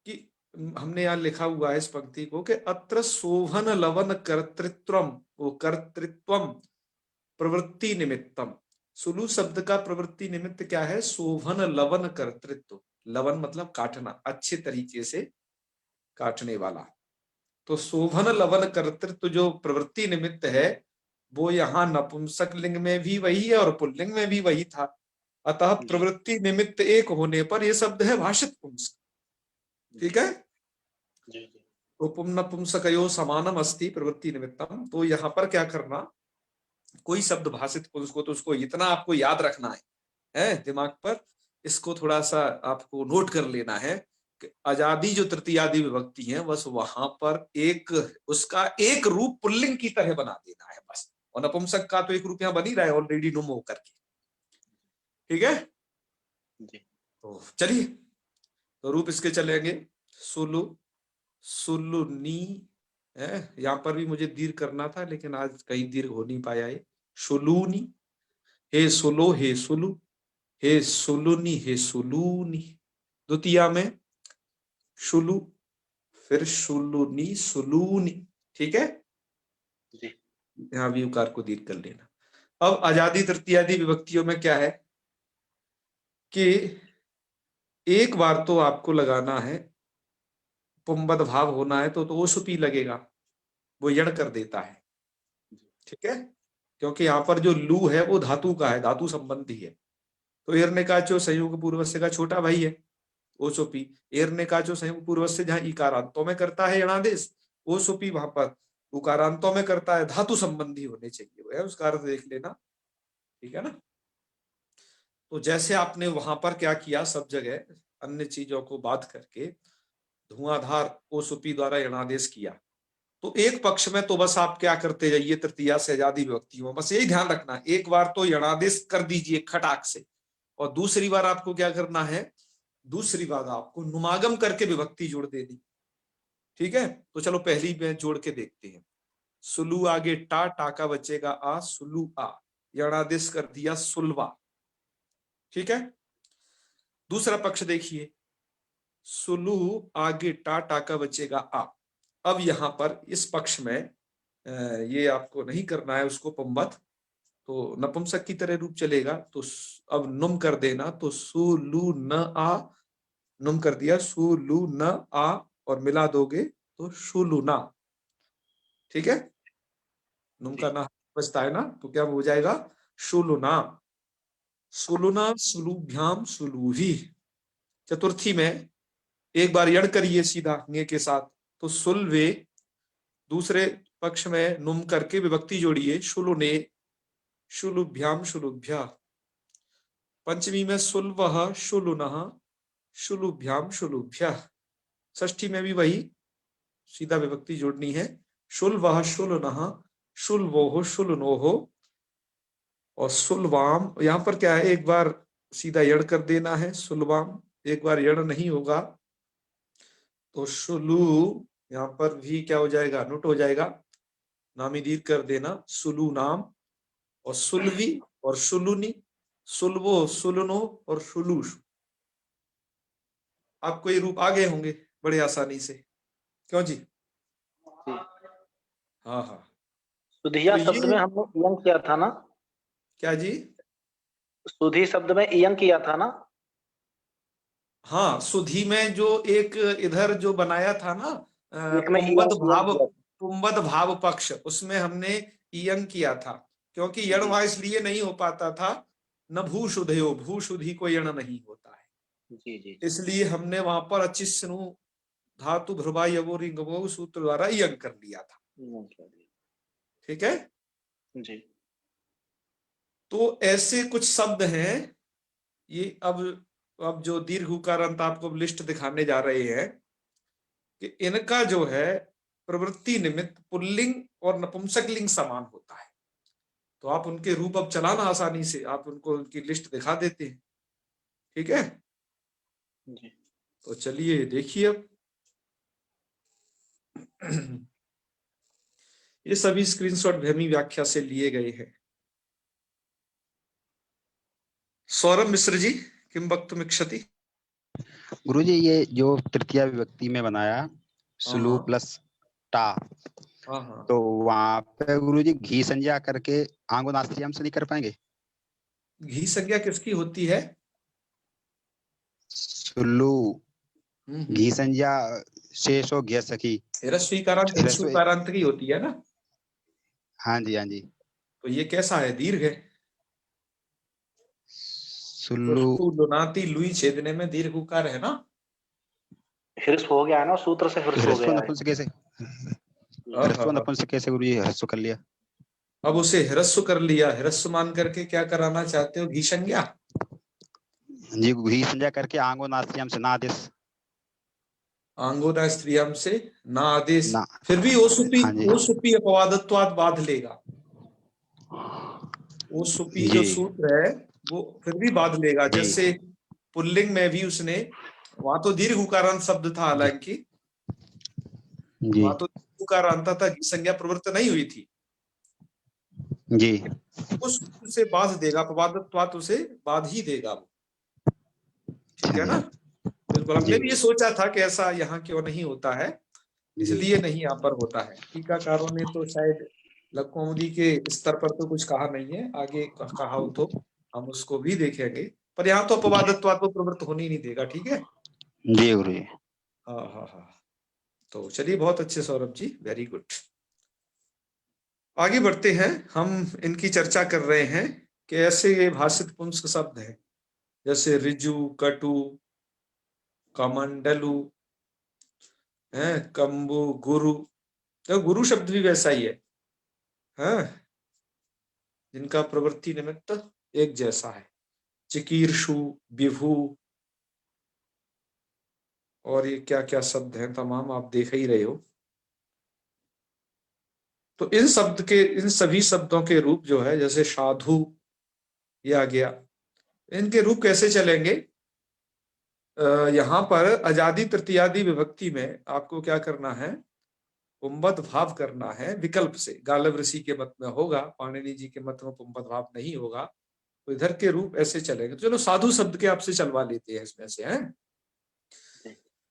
कि हमने यहाँ लिखा हुआ है इस पंक्ति को कि अत्र शोभन लवन कर्तृत्वम, वो कर्तृत्वम प्रवृत्ति निमित्तम। सुलु शब्द का प्रवृत्ति निमित्त क्या है, शोभन लवन कर्तृत्व। लवन मतलब काटना, अच्छे तरीके से काटने वाला। तो शोभन लवन कर्तृत्व जो प्रवृत्ति निमित्त है, वो यहाँ नपुंसक लिंग में भी वही है और पुल्लिंग में भी वही था। अतः प्रवृत्ति निमित्त एक होने पर यह शब्द है भाषित पुंसक। ठीक है, तो पुम नपुंसकयो समानम अस्ति प्रवृत्ति निमित्तम। तो यहाँ पर क्या करना, कोई शब्द भाषित पुंस को, तो उसको इतना आपको याद रखना है दिमाग पर, इसको थोड़ा सा आपको नोट कर लेना है कि अजादि जो तृतीयादि विभक्ति है, बस वहां पर एक उसका एक रूप पुल्लिंग की तरह बना देना है बस। और नपुंसक का तो एक रूप यहाँ बन ही रहा है ऑलरेडी नुम होकर के। ठीक है तो चलिए, तो रूप इसके चलेंगे सुलु, सुलुनी है। यहाँ पर भी मुझे दीर्घ करना था, लेकिन आज कहीं दीर्घ हो नहीं पाया है। सुलूनी, हे सुलो हे सुलु, हे सुलुनी हे सुलूनी। द्वितीया में शुलु, फिर शुलुनी सुलूनी। ठीक है, यहाँ भी उकार को दीर्घ कर लेना। अब आजादी तृतीयादि विभक्तियों में क्या है कि एक बार तो आपको लगाना है, पुंबद भाव होना है तो ओसुपी लगेगा, वो यण कर देता है। ठीक है, क्योंकि यहाँ पर जो लू है वो धातु का है, धातु संबंधी है। तो एर्नेकाचो संयोग पूर्वस्य का छोटा भाई है ओसोपी। एर्नेकाचो संयोग पूर्वस्य जहाँ इकारांतों में करता है यणादेश, ओसोपी वहां पर उकारांतों में करता है। धातु संबंधी होने चाहिए, वो है उसका अर्थ देख लेना। ठीक है ना। तो जैसे आपने वहां पर क्या किया, सब जगह अन्य चीजों को बात करके धुआंधार ओसुपी द्वारा यणादेश किया, तो एक पक्ष में तो बस आप क्या करते जाइए तृतीया से आजादी विभक्तियों, बस यही ध्यान रखना, एक बार तो यणादेश कर दीजिए खटाक से, और दूसरी बार आपको क्या करना है, दूसरी बार आपको नुमागम करके विभक्ति जोड़ देनी। ठीक है, तो चलो पहली में जोड़ के देखते हैं। सुलु आगे टा, टा का बचेगा आ, सुलु आ, यणादेश कर दिया सुलवा। ठीक है, दूसरा पक्ष देखिए, सुलु आगे टा, टा का बचेगा आ। अब यहां पर इस पक्ष में ये आपको नहीं करना है उसको पुंबत, तो नपुंसक की तरह रूप चलेगा। तो अब नुम कर देना, तो सुलु न आ, नुम कर दिया सुलु न आ, और मिला दोगे तो शुलुना। ठीक है, नुम का ना बचता है ना, तो क्या हो जाएगा शुलुना। सुलुना सुलुभ्याम सुलुभी। चतुर्थी में एक बार यण करिए सीधा ने के साथ, तो सुलवे, दूसरे पक्ष में नुम करके विभक्ति जोड़िए शुलुने, शुलुभ्याम शुलुभ्या। पंचमी में सुलवह शुलुनः, शुलुभ्याम शुलुभ्या। षष्ठी में भी वही सीधा विभक्ति जोड़नी है, शुलवह शुलुनः, शुलवोह शुलुनोह, और सुलवाम। यहां पर क्या है, एक बार सीधा यण कर देना है सुलवाम, एक बार यण नहीं होगा तो शुलु, यहां पर भी क्या हो जाएगा, नुट हो जाएगा। नामी दीर्घ कर देना, सुलू नाम, और सुलवी और सुलुनी, सुलवो सुलनो और सुलूश। आपको ये रूप आ गए होंगे बड़े आसानी से, क्यों जी? हाँ हाँ। सुधिया तो शब्द ये में हमने इयंग किया था ना? क्या जी? सुधी शब्द में इयंग किया था ना? हाँ, सुधी में जो एक इधर जो बनाया था ना, एक में पुंबद इयंग भाव, किया था। पुंबद भाव पक्ष, उसमें हमने इयंग किया था, क्योंकि यण वहां इसलिए नहीं हो पाता था, न भूषुधयो, भूषुधि को यण नहीं होता है, जी जी इसलिए हमने वहां पर अचिस्नु धातु भ्रुवा यवो रिंगवो सूत्र द्वारा यंग कर लिया था। इयंग किया था। ठीक है। जी तो ऐसे कुछ शब्द हैं, ये अब जो दीर्घ उकारांत आपको लिस्ट दिखाने जा रहे हैं कि इनका जो है प्रवृत्ति निमित्त पुल्लिंग और नपुंसकलिंग समान होता है। तो आप उनके रूप अब चलाना आसानी से, आप उनको उनकी लिस्ट दिखा देते हैं। ठीक है। जी। तो चलिए देखिए अब ये सभी स्क्रीनशॉट भैमी व्याख्या से लिए गए हैं। सौरभ मिश्र जी, किम वक्तुम इच्छति? गुरुजी ये जो तृतीय विभक्ति में बनाया सुलू हाँ प्लस टा, हाँ। तो वहां पे गुरुजी घी संज्ञा करके आंगो नास्तियाम से नहीं कर पाएंगे? घी संज्ञा किसकी होती है? सुलू घी संज्ञा शेष हो गया सखी, ह्रस्वीकारांत ह्रस्व, ह्रस्वीकारांत की होती है ना? हाँ जी हाँ जी। तो ये कैसा है? दीर्घ है। सुलू लुनाती लुई छेदने में दीर्घ उकार है ना? ह्रस्व हो गया है ना, सूत्र से ह्रस्व हो ह्रस्व गया है। नपुंसक कैसे, ह्रस्व नपुंसक कैसे गुरुजी ह्रस्व कर लिया? अब उसे ह्रस्व कर लिया, ह्रस्व मान करके क्या कराना चाहते हो? घी संज्ञा? जी घी संज्ञा करके आंगो नास्तियाम से ना आदेश, आंगोना स्त्रियम से ना आदेश, ना, फिर भी हाँ जी ओसुपी अपवादत्वाद बाध लेगा। ओसुपी जो जी सूत्र है वो फिर भी बाध लेगा। जी जैसे पुल्लिंग में भी उसने, वहां तो दीर्घ उकारांत शब्द था, जी हालांकि जी वहां तो दीर्घ उकारांत था, घी संज्ञा प्रवृत्त नहीं हुई थी। जी उस सूत्र से बाध देगा, अपवादत्वाद उसे बाध ही देगा वो। ठीक है ना? बिल्कुल, हमने जी भी ये सोचा था कि ऐसा यहाँ क्यों नहीं होता है, इसलिए नहीं यहाँ पर होता है। टीकाकारों ने तो शायद लघुकौमुदी के स्तर पर तो कुछ कहा नहीं है, आगे कहा हो तो हम उसको भी देखेंगे, पर यहाँ तो अपवादत्वाद को प्रवृत्त होने ही नहीं देगा। ठीक है। जी गुरुजी। हाँ हाँ हाँ। तो चलिए, बहुत अच्छे सौरभ जी, वेरी गुड। आगे बढ़ते हैं। हम इनकी चर्चा कर रहे हैं कि ऐसे ये भाषित पुंस्क शब्द हैं, जैसे रिजु, कटु, कमंडलु, है कंबु, गुरु। तो गुरु शब्द भी वैसा ही है, जिनका प्रवृत्ति निमित्त एक जैसा है। चिकीर्षु, विभु, और ये क्या क्या शब्द हैं तमाम, आप देख ही रहे हो। तो इन सभी शब्दों के रूप जो है, जैसे साधु ये आ गया, इनके रूप कैसे चलेंगे? यहाँ पर अजादि तृतीयादि विभक्ति में आपको क्या करना है? पुंबद भाव करना है विकल्प से। गालव ऋषि के मत में होगा, पाणिनि जी के मत में पुंबद भाव नहीं होगा। तो इधर के रूप ऐसे चलेंगे। तो चलो साधु शब्द के आपसे चलवा लेते हैं इसमें से, हैं?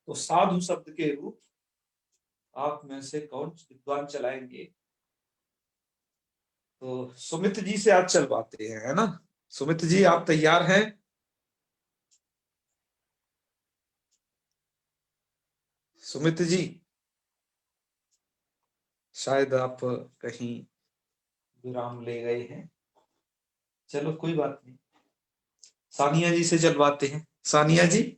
तो साधु शब्द के रूप आप में से कौन विद्वान चलाएंगे? तो सुमित जी से आज चलवाते हैं, है ना? सुमित जी, आप तैयार हैं? सुमित जी, शायद आप कहीं विराम ले गए हैं। चलो कोई बात नहीं, सानिया जी से चलवाते हैं। सानिया जी,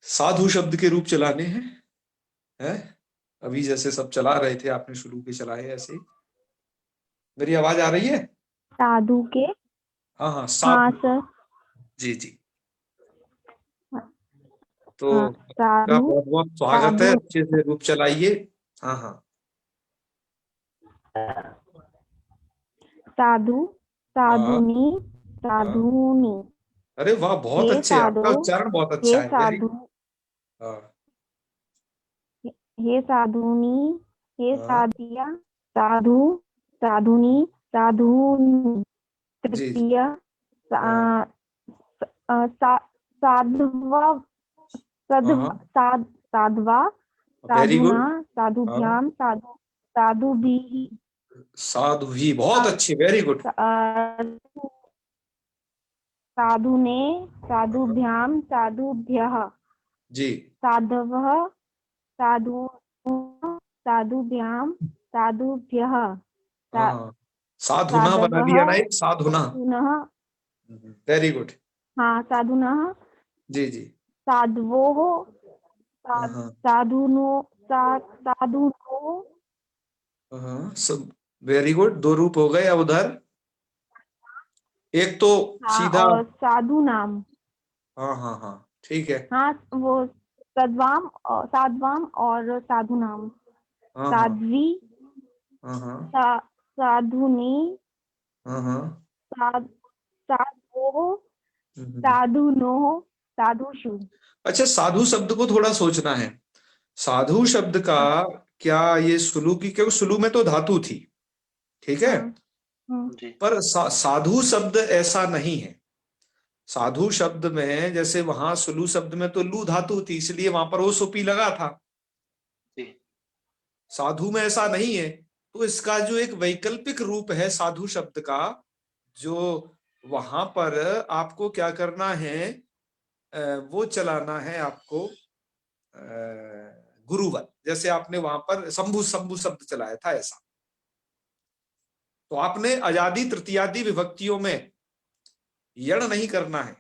साधु शब्द के रूप चलाने हैं, हैं? अभी जैसे सब चला रहे थे, आपने शुरू के चलाए ऐसे ही। मेरी आवाज आ रही है? साधु के, हाँ हाँ, हाँ साधु। सर, जी जी। तो हाँ आपका साधु, बहुत बहुत स्वागत है, साधु, अच्छे से रूप चलाइए। हाँ हाँ। साधु, हाँ साधुनी, हाँ। साधुनी, अरे वाह, बहुत हे अच्छे, आपका साधु, उच्चारण बहुत अच्छा हे है, वेरी साधु, गुड। हाँ हे साधुनी, हे हाँ। साधिया, साधु, साधुनी, साधुन, जी जी। तृतीय, हाँ साधवा, हाँ, साधवा, वेरी साधुना, गुड। हाँ, साधुभ्याम, साधुभिः, साधु भी, बहुत अच्छी, वेरी गुड। साधुने, साधुभ्याम, साधुभ्यः, जी साधवः, साधु, साधुभ्याम, साधुभ्यः, हाँ, साधुना बना साधवः, दिया ना एक, साधुना। साधुनः, वेरी गुड। हाँ साधुनः, जी जी। साधवोः, हाँ साधुनो, साधुनो, हाँ, सब वेरी गुड। 2 रूप हो गए। अब उधर एक तो हाँ सीधा, और साधु नाम, हाँ हाँ हाँ, ठीक है। हाँ वो सद्वाम और साध्वाम और साधु नाम, हाँ हाँ साध्वी, हाँ हाँ साधुनी, हाँ हाँ। साधवोः, हम्म। साधुनोः, साधुषु। अच्छा, साधु शब्द को थोड़ा सोचना है। साधु शब्द का क्या ये सुलू की, क्योंकि सुलू में तो धातु थी, ठीक है। जी पर साधु शब्द ऐसा नहीं है। साधु शब्द में जैसे वहां सुलू शब्द में तो लू धातु थी, इसलिए वहां पर ओ सुपी लगा था। जी साधु में ऐसा नहीं है। तो इसका जो एक वैकल्पिक रूप है साधु शब्द का, जो वहां पर आपको क्या करना है, वो चलाना है आपको, गुरुवत, जैसे आपने वहां पर शंभु शंभु शब्द चलाया था ऐसा। तो आपने अजादि तृतीयादि विभक्तियों में यण नहीं करना है,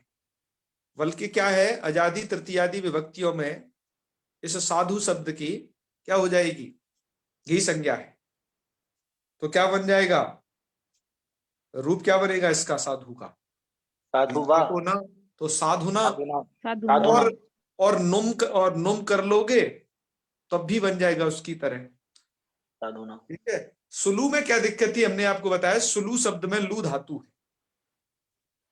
बल्कि क्या है, अजादि तृतीयादि विभक्तियों में इस साधु शब्द की क्या हो जाएगी, घी संज्ञा है। तो क्या बन जाएगा, रूप क्या बनेगा इसका, साधु का। साधुवा, को ना, तो साधुना। साधुना, साधुना, और और नुम कर लोगे तब भी बन जाएगा उसकी तरह, साधुना। ठीक है। सुलू में क्या दिक्कत थी, हमने आपको बताया, सुलू शब्द में लू धातु है,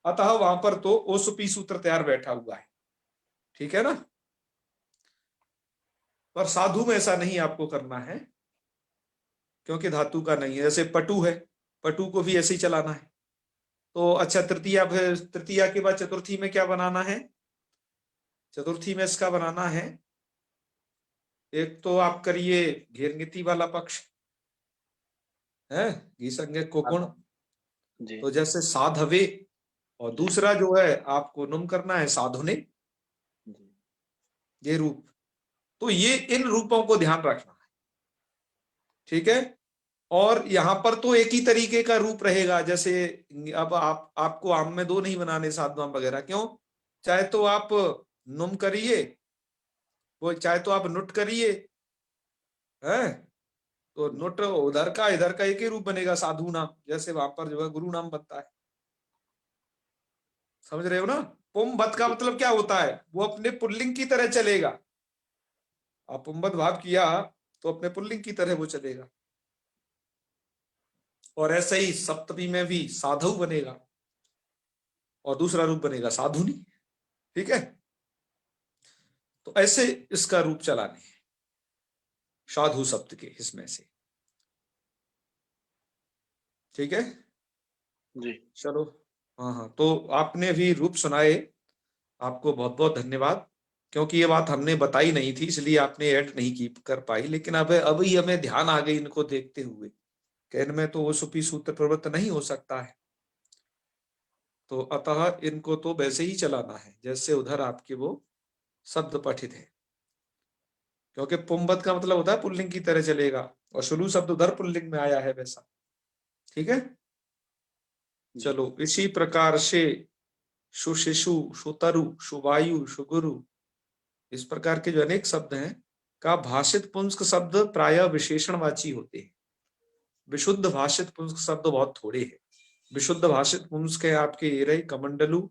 अतः वहां पर तो ओसुपी सूत्र तैयार बैठा हुआ है, ठीक है ना। पर साधु में ऐसा नहीं आपको करना है, क्योंकि धातु का नहीं है। जैसे पटु है, पटु को भी ऐसे ही चलाना है। तो अच्छा, तृतीया, तृतीया के बाद चतुर्थी में क्या बनाना है, चतुर्थी में इसका बनाना है, एक तो आप करिए घेरंगिति वाला पक्ष है, घीसंज्ञ कोकुण। जी तो जैसे साधवे, और दूसरा जो है आपको नुम करना है, साधुने, जी ये रूप। तो ये इन रूपों को ध्यान रखना है, ठीक है। और यहां पर तो एक ही तरीके का रूप रहेगा, जैसे अब आपको आम में 2 नहीं बनाने, साधवाम वगैरह, क्यों, चाहे तो आप नुम करिए, वो चाहे तो आप नुट करिए, है। तो नुट उधर का इधर का एक ही रूप बनेगा, साधु नाम, जैसे वहां पर जो है गुरु नाम बनता है। समझ रहे हो ना। पुंबत का मतलब क्या होता है, वो अपने पुल्लिंग की तरह चलेगा। आप पुंबत भाव किया तो अपने पुल्लिंग की तरह वो चलेगा। और ऐसे ही सप्तमी में भी साधु बनेगा और दूसरा रूप बनेगा साधुनी, ठीक है। तो ऐसे इसका रूप चलाने हैं साधु शब्द के इसमें से, ठीक है। जी चलो, हाँ हाँ, तो आपने भी रूप सुनाए, आपको बहुत बहुत धन्यवाद। क्योंकि ये बात हमने बताई नहीं थी, इसलिए आपने ऐड नहीं की कर पाई, लेकिन अब ही हमें ध्यान आ गई इनको देखते हुए कि इनमें तो वो सुपी सूत्र प्रवृत्त नहीं हो सकता है। तो अतः इनको तो वैसे ही चलाना है जैसे उधर आपके वो शब्द पठित है, क्योंकि पुंबत का मतलब होता है पुल्लिंग की तरह चलेगा, और शुलू शब्द उधर पुल्लिंग में आया है वैसा, ठीक है। चलो, इसी प्रकार से सुशिशु, सुतरु, सुवायु, सुगुरु, इस प्रकार के जो अनेक शब्द हैं का भाषित पुंस्क शब्द प्रायः विशेषणवाची होते हैं। विशुद्ध भाषित पुंस्क शब्द बहुत थोड़े हैं। विशुद्ध भाषित पुंस्क है आपके एरई, कमंडलु,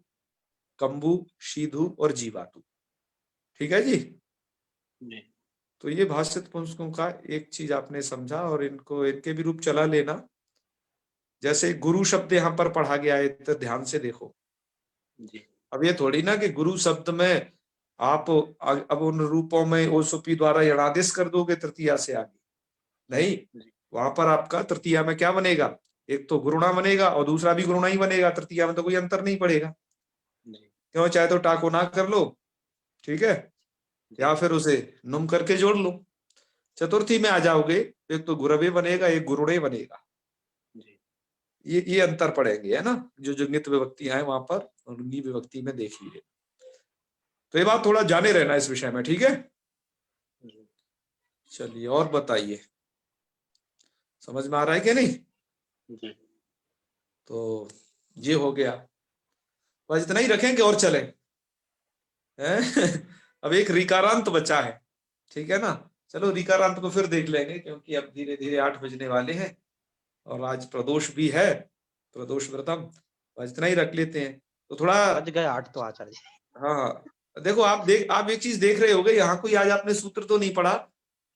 कंबु, शीधु और जीवातु, ठीक है जी। जी तो ये भाषित पुंस्कों का एक चीज आपने समझा, और इनको इनके भी रूप चला लेना। जैसे गुरु शब्द यहाँ पर पढ़ा गया है, तो ध्यान से देखो। जी अब ये थोड़ी ना कि गुरु शब्द में आप अब उन रूपों में ओसुपी द्वारा यणादेश कर दोगे तृतीया से आगे? नहीं, वहां पर आपका तृतीया में क्या बनेगा? एक तो गुरुणा बनेगा और दूसरा भी गुरुणा ही बनेगा। तृतीया में तो कोई अंतर नहीं पड़ेगा। क्यों, चाहे तो टाको ना कर लो, ठीक है, या फिर उसे नुम करके जोड़ लो। चतुर्थी में आ जाओगे, एक तो गुरवे बनेगा, एक गुरुणे बनेगा। ये अंतर पड़ेंगे, है ना, जो नित्य विभक्तियां हैं वहां पर, और उन्हीं विभक्ति में देख लीजिए। तो ये बात थोड़ा जाने रहना इस विषय में, ठीक है। चलिए और बताइए, समझ में आ रहा है कि नहीं? तो ये हो गया, बस इतना ही रखेंगे और चले। अब एक रिकारांत बचा है, ठीक है ना। चलो रिकारांत को फिर देख लेंगे, क्योंकि अब धीरे धीरे 8 बजने वाले हैं और आज प्रदोष भी है, प्रदोष व्रतम। बस इतना ही रख लेते हैं। तो थोड़ा बज गए 8 तो आचार्य जी। हाँ, देखो आप एक चीज देख रहे होगे, यहाँ कोई आज आपने सूत्र तो नहीं पढ़ा,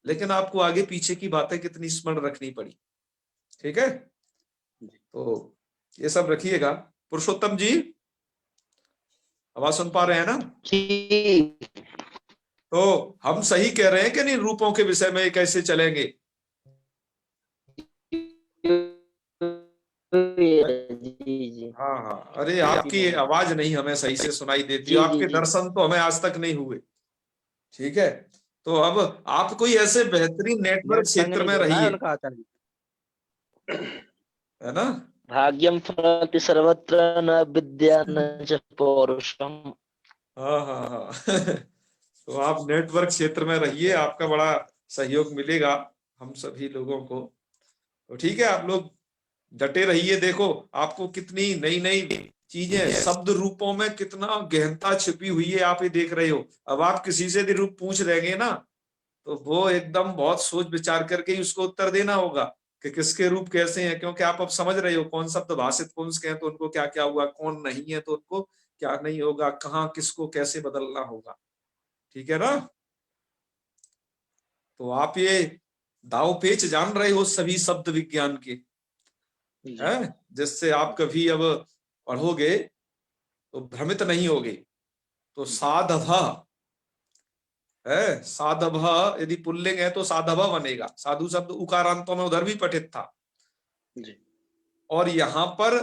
लेकिन आपको आगे पीछे की बातें कितनी स्मरण रखनी पड़ी, ठीक है। तो ये सब रखिएगा। पुरुषोत्तम जी, आवाज सुन पा रहे हैं ना? तो हम सही कह रहे हैं कि नहीं रूपों के विषय में कैसे चलेंगे? हाँ हाँ, अरे आपकी आवाज नहीं हमें सही से सुनाई देती, आपके दर्शन तो हमें आज तक नहीं हुए, ठीक है। तो अब आप कोई ऐसे बेहतरीन नेटवर्क क्षेत्र में रहिए, है ना। भाग्यम फलति सर्वत्र न विद्या न च पौरुषम। हाँ हाँ हाँ। तो आप नेटवर्क क्षेत्र में रहिए, आपका बड़ा सहयोग मिलेगा हम सभी लोगों को। तो ठीक है, आप लोग डटे रहिए। देखो आपको कितनी नई नई चीजें, शब्द रूपों में कितना गहनता छिपी हुई है, आप ये देख रहे हो। अब आप किसी से भी रूप पूछ रहेंगे ना, तो वो एकदम बहुत सोच विचार करके ही उसको उत्तर देना होगा कि किसके रूप कैसे हैं, क्योंकि आप अब समझ रहे हो कौन शब्द भाषित पुंस के हैं तो उनको क्या क्या हुआ, कौन नहीं है तो उनको क्या नहीं होगा, कहाँ किसको कैसे बदलना होगा, ठीक है ना। तो आप ये दाव पेच जान रहे हो सभी शब्द विज्ञान के, हैं, जिससे आप कभी अब पढ़ोगे तो भ्रमित नहीं होगे। तो साधव है, साधव यदि पुल्लिंग है तो साधव बनेगा। साधु शब्द उकारांतों में उधर भी पठित था जी। और यहाँ पर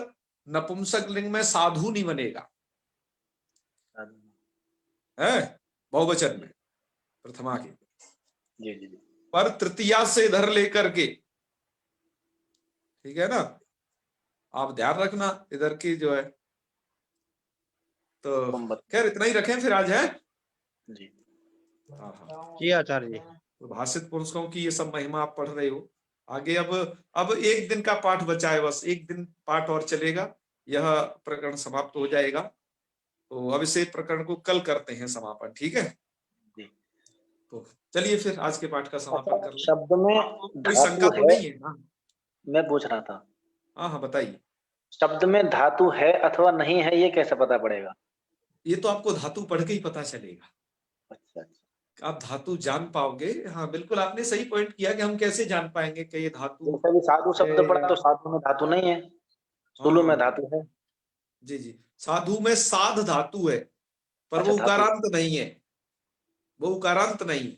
नपुंसक लिंग में साधु नहीं बनेगा, है, बहुवचन में प्रथमा के। जी जी जी। पर तृतीया से इधर लेकर के, ठीक है ना, आप ध्यान रखना इधर की जो है। तो खैर इतना ही रखें फिर आज, है जी। हाँ हाँ जी आचार्य जी। तो भाषित पुरुषों की ये सब महिमा आप पढ़ रहे हो आगे। अब एक दिन का पाठ बचा है, बस एक दिन पाठ और चलेगा, यह प्रकरण समाप्त हो जाएगा। तो अब इसे प्रकरण को कल करते हैं समापन, ठीक है। तो चलिए फिर आज के पाठ का समापन कर लें। शब्द में कोई शंका तो नहीं है ना? मैं पूछ रहा था, हाँ हाँ बताइए। शब्द में धातु है अथवा नहीं है, ये कैसे पता पड़ेगा? ये तो आपको धातु पढ़ के ही पता चलेगा। अच्छा अच्छा, आप धातु जान पाओगे। हाँ बिल्कुल, आपने सही पॉइंट किया कि हम कैसे जान पाएंगे कि ये धातु। जैसे भी साधु शब्द पढ़ा तो साधु में धातु नहीं है, सुलु में धातु है। जी जी, साधु में साध धातु है, पर अच्छा, वो उकारांत नहीं है, वो उकारांत नहीं।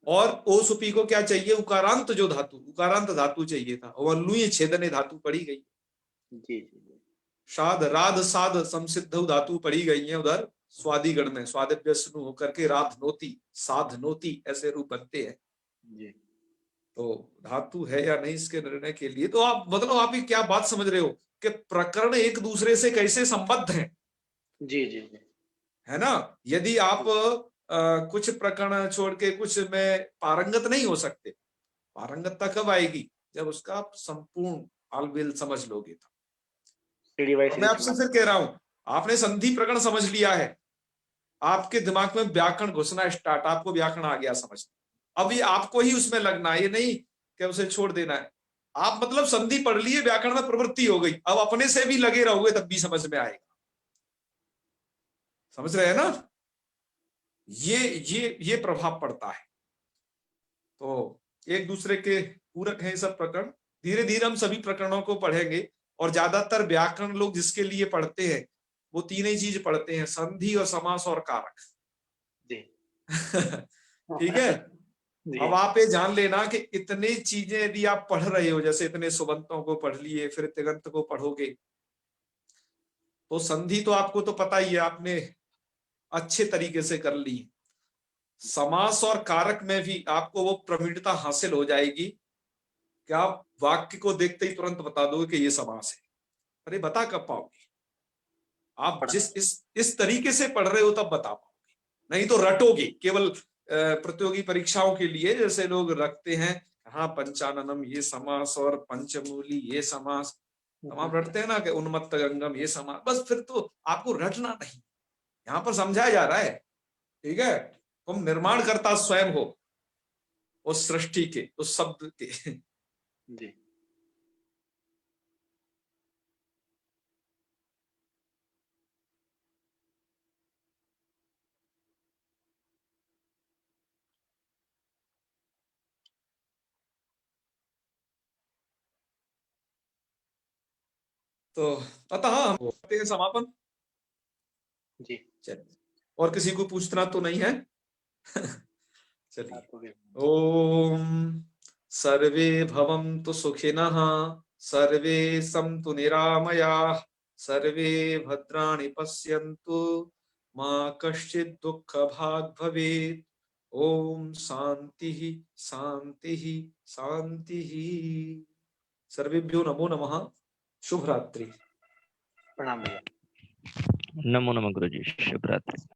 और ओसुपी को क्या चाहिए? उकारांत जो धातु, उकारांत धातु चाहिए था, और लुई छेदने धातु पड़ी गई। जी जी। साध राध साध संसिद्ध धातु पड़ी गई है उधर स्वादि गण में, स्वादिव्य स्नु होकर के राध नोती साध नोती ऐसे रूप बनते हैं। जी। तो धातु है या नहीं इसके निर्णय के लिए तो आप मतलब आप ये क्या बात समझ रहे हो कि प्रकरण एक दूसरे से कैसे संबद्ध हैं। जी जी जी, है ना। यदि आप कुछ प्रकरण छोड़ के कुछ में पारंगत नहीं हो सकते, पारंगतता कब आएगी? जब उसका आप संपूर्ण आलबेल समझ लोगे। तो मैं आपसे फिर कह रहा हूं, आपने संधि प्रकरण समझ लिया है, आपके दिमाग में व्याकरण घुसना स्टार्ट, आपको व्याकरण आ गया समझ। अब ये आपको ही उसमें लगना है, ये नहीं कि उसे छोड़ देना है। आप मतलब संधि पढ़ लिए, व्याकरण में प्रवृत्ति हो गई, अब अपने से भी लगे रहोगे तब भी समझ में आएगा। समझ रहे हैं ना? ये प्रभाव पड़ता है। तो एक दूसरे के पूरक हैं सब प्रकरण। धीरे धीरे हम सभी प्रकरणों को पढ़ेंगे, और ज्यादातर व्याकरण लोग जिसके लिए पढ़ते हैं वो तीन ही चीज पढ़ते हैं, संधि और समास और कारक। ठीक है। जी। अब आप ये जान लेना कि इतनी चीजें यदि आप पढ़ रहे हो, जैसे इतने सुबंतों को पढ़ लिए, फिर तिगंत को पढ़ोगे, तो संधि तो आपको तो पता ही है, आपने अच्छे तरीके से कर ली। समास और कारक में भी आपको वो प्रवीणता हासिल हो जाएगी कि आप वाक्य को देखते ही तुरंत बता दोगे कि ये समास है। अरे बता कब पाओगे? आप जिस इस तरीके से पढ़ रहे हो तब बता पाओगे, नहीं तो रटोगे। केवल प्रतियोगी परीक्षाओं के लिए जैसे लोग रखते हैं, हाँ पंचाननम ये समास और पंचमूली ये समास, हम आप रटते हैं ना कि उन्मत्त गंगम ये समास, बस फिर तो आपको रटना नहीं, यहाँ पर समझाया जा रहा है। ठीक है, तुम निर्माण करता स्वयं हो उस सृष्टि के, उस शब्द के। जी। तो अतः हम करते हैं समापन। जी। चलिए, और किसी को पूछना तो नहीं है? चलिए, आपको भी। ओम सर्वे भवन्तु सुखिनः, सर्वे सन्तु निरामयाः, सर्वे भद्राणि पश्यन्तु, मा कश्चित् दुःखभाग् भवेत्। ओम शांतिः शांतिः शांतिः। सर्वेभ्यो नमो नमः। शुभ रात्रि। प्रणाम भैया। नमो नमः गुरुजी, शुभ रात्रि।